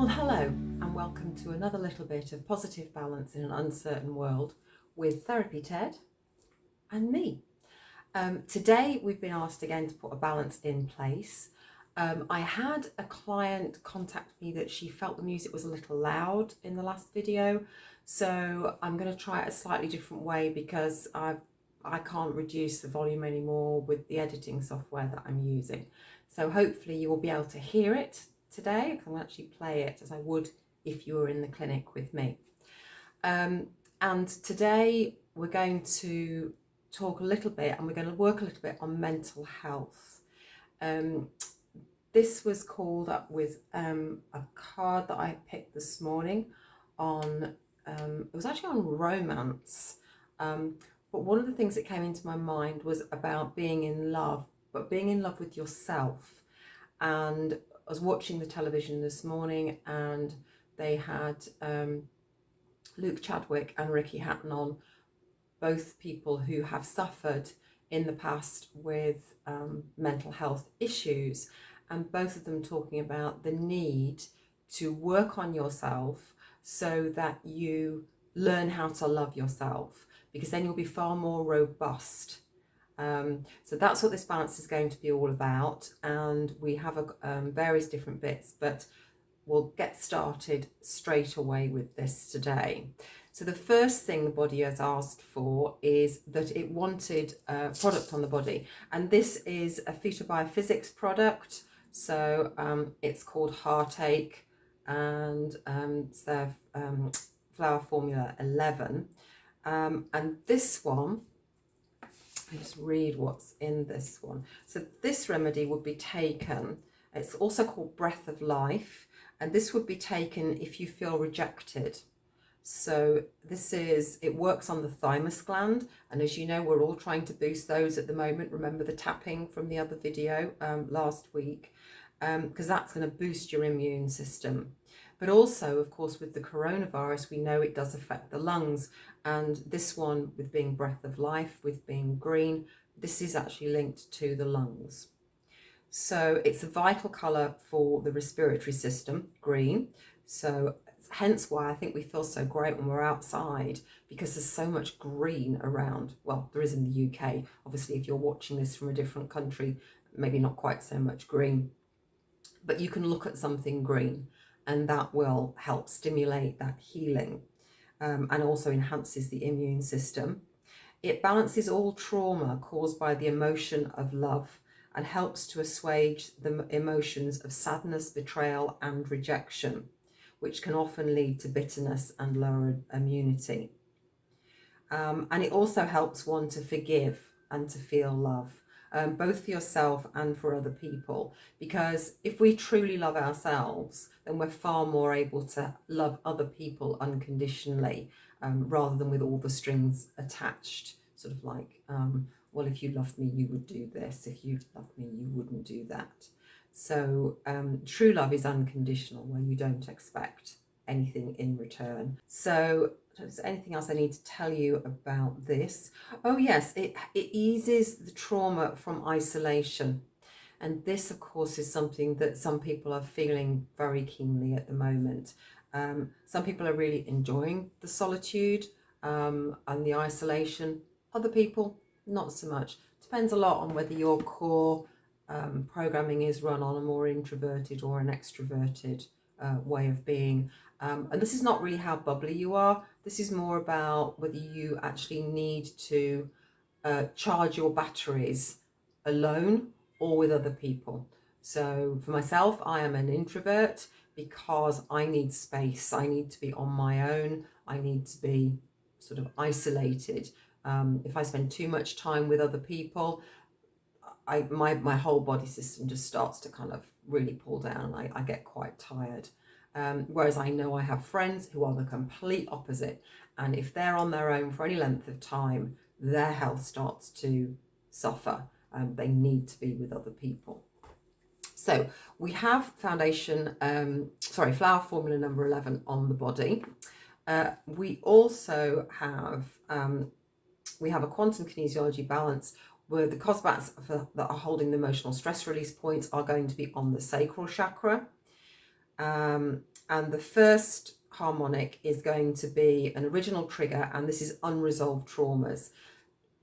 Well, hello, and welcome to another little bit of positive balance in an uncertain world with Therapy Ted and me. Today, we've been asked again to put a balance in place. I had a client contact me that she felt the music was a little loud in the last video, so I'm going to try it a slightly different way because I can't reduce the volume anymore with the editing software that I'm using. So hopefully you will be able to hear it today. I can actually play it as I would if you were in the clinic with me. And today we're going to talk a little bit and we're going to work a little bit on mental health. This was called up with a card that I picked this morning on, it was actually on romance. But one of the things that came into my mind was about being in love, but being in love with yourself. And I was watching the television this morning and they had Luke Chadwick and Ricky Hatton on, both people who have suffered in the past with mental health issues, and both of them talking about the need to work on yourself so that you learn how to love yourself, because then you'll be far more robust. So that's what this balance is going to be all about, and we have various different bits, but we'll get started straight away with this today. So the first thing the body has asked for is that it wanted a product on the body, and this is a phytobiophysics product. So it's called Heartache, and it's their Flower Formula 11. And this one, I'll just read what's in this one. So this remedy would be taken, it's also called Breath of Life, and this would be taken if you feel rejected. So it works on the thymus gland, and as you know, we're all trying to boost those at the moment. Remember the tapping from the other video last week, because that's going to boost your immune system. But also, of course, with the coronavirus, we know it does affect the lungs, and this one, with being Breath of Life, with being green, this is actually linked to the lungs. So it's a vital colour for the respiratory system, green. So hence why I think we feel so great when we're outside, because there's so much green around. Well, there is in the UK. Obviously, if you're watching this from a different country, maybe not quite so much green. But you can look at something green, and that will help stimulate that healing, and also enhances the immune system. It balances all trauma caused by the emotion of love and helps to assuage the emotions of sadness, betrayal, and rejection, which can often lead to bitterness and lower immunity. And it also helps one to forgive and to feel love, both for yourself and for other people. Because if we truly love ourselves, then we're far more able to love other people unconditionally, rather than with all the strings attached, sort of like, well, if you loved me, you would do this. If you loved me, you wouldn't do that. So true love is unconditional, where you don't expect anything in return. So is there anything else I need to tell you about this? Oh yes, it eases the trauma from isolation. And this, of course, is something that some people are feeling very keenly at the moment. Some people are really enjoying the solitude and the isolation. Other people, not so much. Depends a lot on whether your core programming is run on a more introverted or an extroverted way of being. And this is not really how bubbly you are. This is more about whether you actually need to charge your batteries alone or with other people. So for myself, I am an introvert because I need space. I need to be on my own. I need to be sort of isolated. If I spend too much time with other people, my whole body system just starts to kind of really pull down. I get quite tired. Whereas I know I have friends who are the complete opposite. And if they're on their own for any length of time, their health starts to suffer. They need to be with other people. So we have Flower Formula number 11 on the body. We also have a quantum kinesiology balance, where the cosbats that are holding the emotional stress release points are going to be on the sacral chakra. And the first harmonic is going to be an original trigger, and this is unresolved traumas.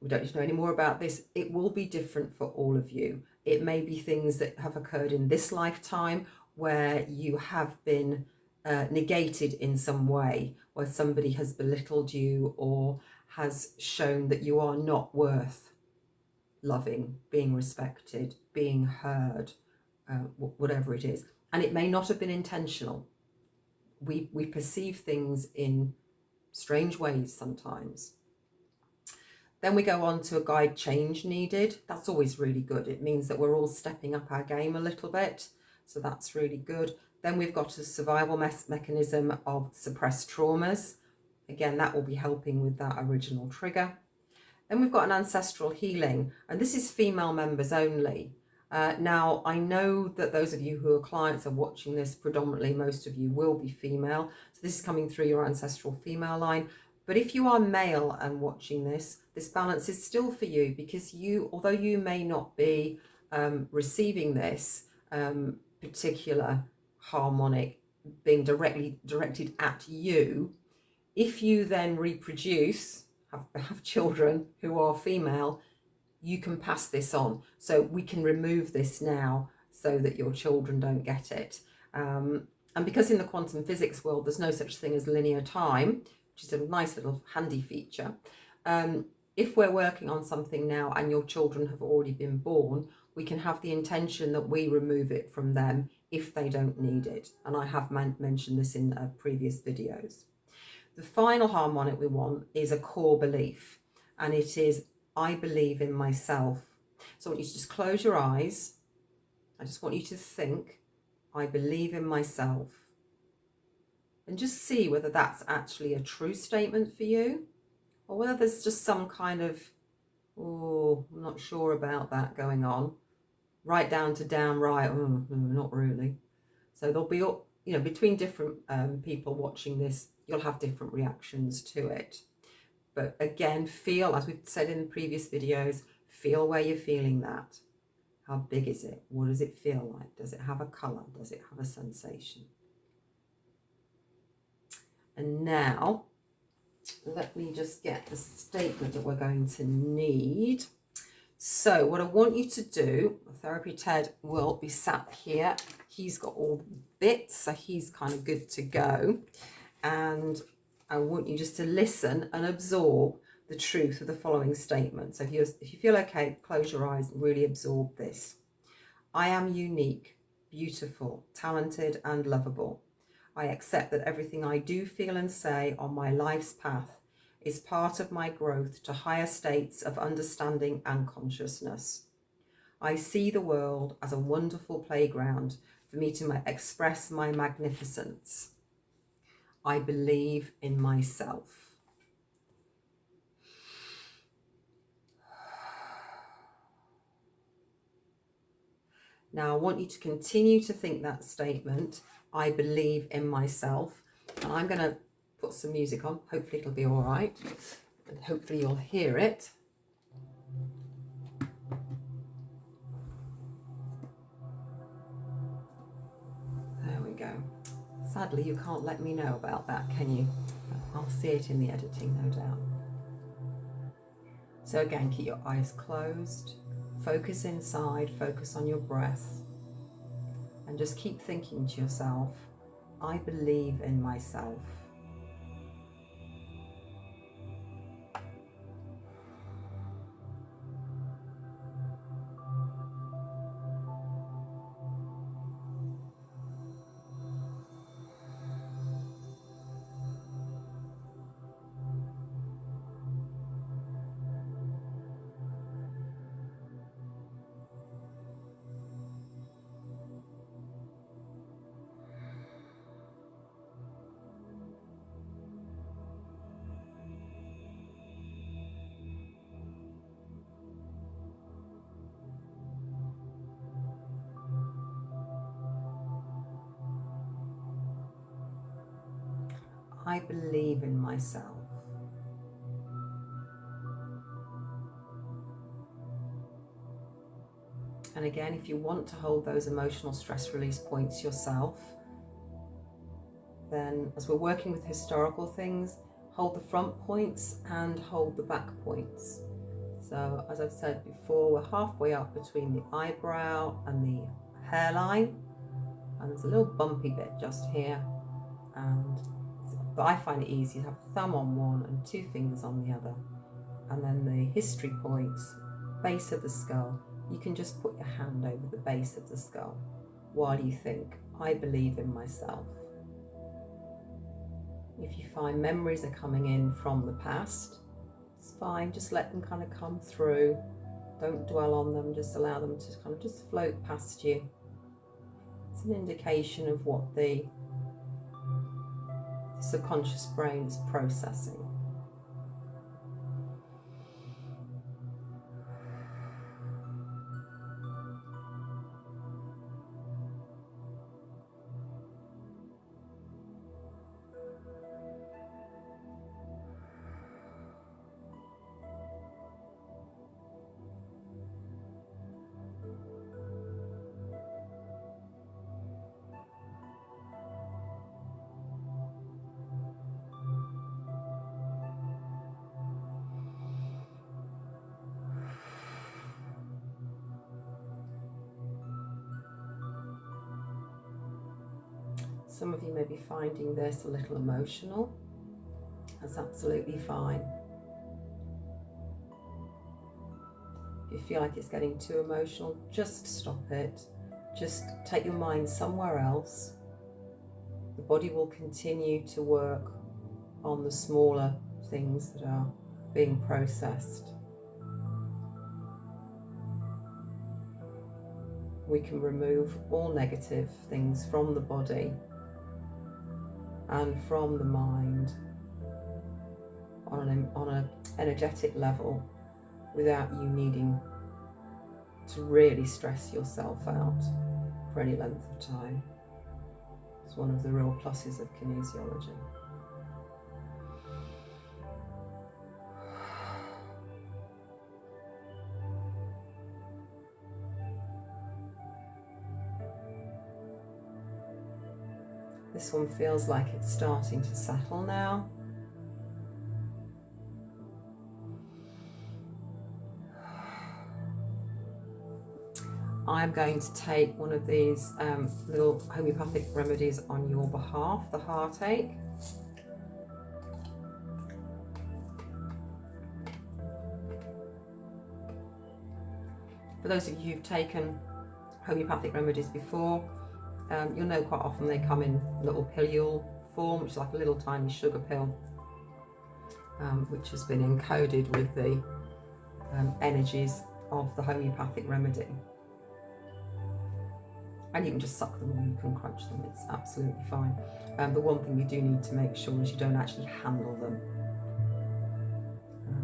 We don't need to know any more about this. It will be different for all of you. It may be things that have occurred in this lifetime where you have been negated in some way, where somebody has belittled you or has shown that you are not worth loving, being respected, being heard, whatever it is. And it may not have been intentional. We perceive things in strange ways sometimes. Then we go on to a guide change needed. That's always really good. It means that we're all stepping up our game a little bit. So that's really good. Then we've got a survival mechanism of suppressed traumas. Again, that will be helping with that original trigger. Then we've got an ancestral healing, and this is female members only. Now, I know that those of you who are clients are watching this, predominantly most of you will be female. So this is coming through your ancestral female line. But if you are male and watching this, this balance is still for you, because you, although you may not be receiving this particular harmonic being directed at you, if you then reproduce, have children who are female, you can pass this on. So we can remove this now so that your children don't get it. And because in the quantum physics world, there's no such thing as linear time, which is a nice little handy feature. If we're working on something now and your children have already been born, we can have the intention that we remove it from them if they don't need it. And I have mentioned this in previous videos. The final harmonic we want is a core belief, and it is, I believe in myself. So I want you to just close your eyes. I just want you to think, I believe in myself. And just see whether that's actually a true statement for you, or whether there's just some kind of, oh, I'm not sure about that going on. Right down to downright, oh, not really. So there'll be, you know, between different people watching this, you'll have different reactions to it. But again, feel, as we've said in previous videos, feel where you're feeling that. How big is it? What does it feel like? Does it have a color? Does it have a sensation? And now, let me just get the statement that we're going to need. So what I want you to do, Therapy Ted will be sat here. He's got all the bits, so he's kind of good to go. And I want you just to listen and absorb the truth of the following statement. So if you feel okay, close your eyes and really absorb this. I am unique, beautiful, talented, and lovable. I accept that everything I do, feel, and say on my life's path is part of my growth to higher states of understanding and consciousness. I see the world as a wonderful playground for me to express my magnificence. I believe in myself. Now I want you to continue to think that statement, I believe in myself. And I'm going to put some music on. Hopefully it'll be all right. And hopefully you'll hear it. There we go. Sadly, you can't let me know about that, can you? I'll see it in the editing, no doubt. So again, keep your eyes closed. Focus inside, focus on your breath. And just keep thinking to yourself, I believe in myself. I believe in myself. And again, if you want to hold those emotional stress release points yourself, Then as we're working with historical things, hold the front points and hold the back points. So as I've said before, we're halfway up between the eyebrow and the hairline, and there's a little bumpy bit just here, but I find it easy to have a thumb on one and 2 fingers on the other. And then the history points, base of the skull, you can just put your hand over the base of the skull while you think, I believe in myself. If you find memories are coming in from the past, it's fine, just let them kind of come through. Don't dwell on them, just allow them to kind of just float past you. It's an indication of what the subconscious brain is processing. Some of you may be finding this a little emotional. That's absolutely fine. If you feel like it's getting too emotional, just stop it. Just take your mind somewhere else. The body will continue to work on the smaller things that are being processed. We can remove all negative things from the body and from the mind on an energetic level without you needing to really stress yourself out for any length of time. It's one of the real pluses of kinesiology. This one feels like it's starting to settle now. I'm going to take one of these little homeopathic remedies on your behalf, the heartache. For those of you who've taken homeopathic remedies before, you'll know quite often they come in little pillule form, which is like a little tiny sugar pill, which has been encoded with the energies of the homeopathic remedy. And you can just suck them or you can crunch them, it's absolutely fine. The one thing you do need to make sure is you don't actually handle them.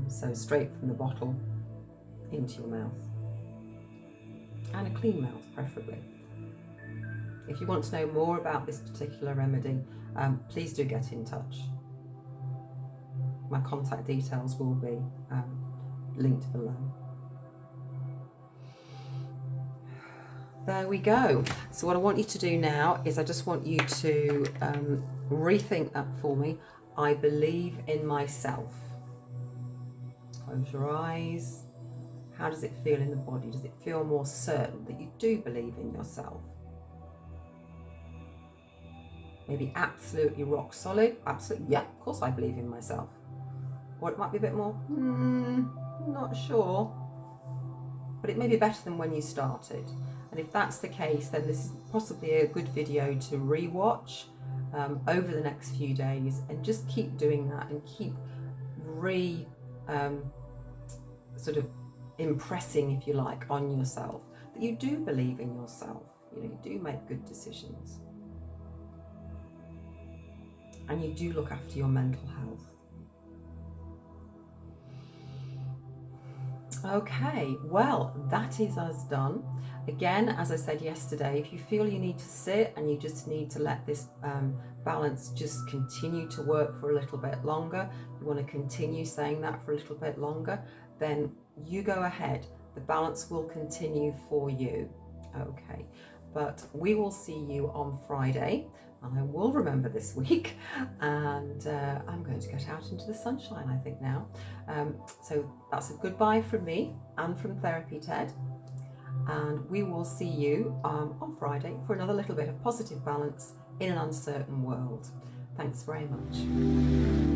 So straight from the bottle into your mouth. And a clean mouth, preferably. If you want to know more about this particular remedy, please do get in touch. My contact details will be linked below. There we go. So what I want you to do now is I just want you to rethink that for me. I believe in myself. Close your eyes. How does it feel in the body? Does it feel more certain that you do believe in yourself? Maybe absolutely rock solid. Absolutely, yeah, of course I believe in myself. Or it might be a bit more, not sure. But it may be better than when you started. And if that's the case, then this is possibly a good video to re-watch over the next few days, and just keep doing that and keep sort of impressing, if you like, on yourself that you do believe in yourself. You do make good decisions. And you do look after your mental health. Okay, well, that is us done. Again, as I said yesterday, if you feel you need to sit and you just need to let this balance just continue to work for a little bit longer, you want to continue saying that for a little bit longer, then you go ahead. The balance will continue for you. Okay, But we will see you on Friday, and I will remember this week, and I'm going to get out into the sunshine, I think, now. So that's a goodbye from me and from Therapy Ted, and we will see you on Friday for another little bit of positive balance in an uncertain world. Thanks very much.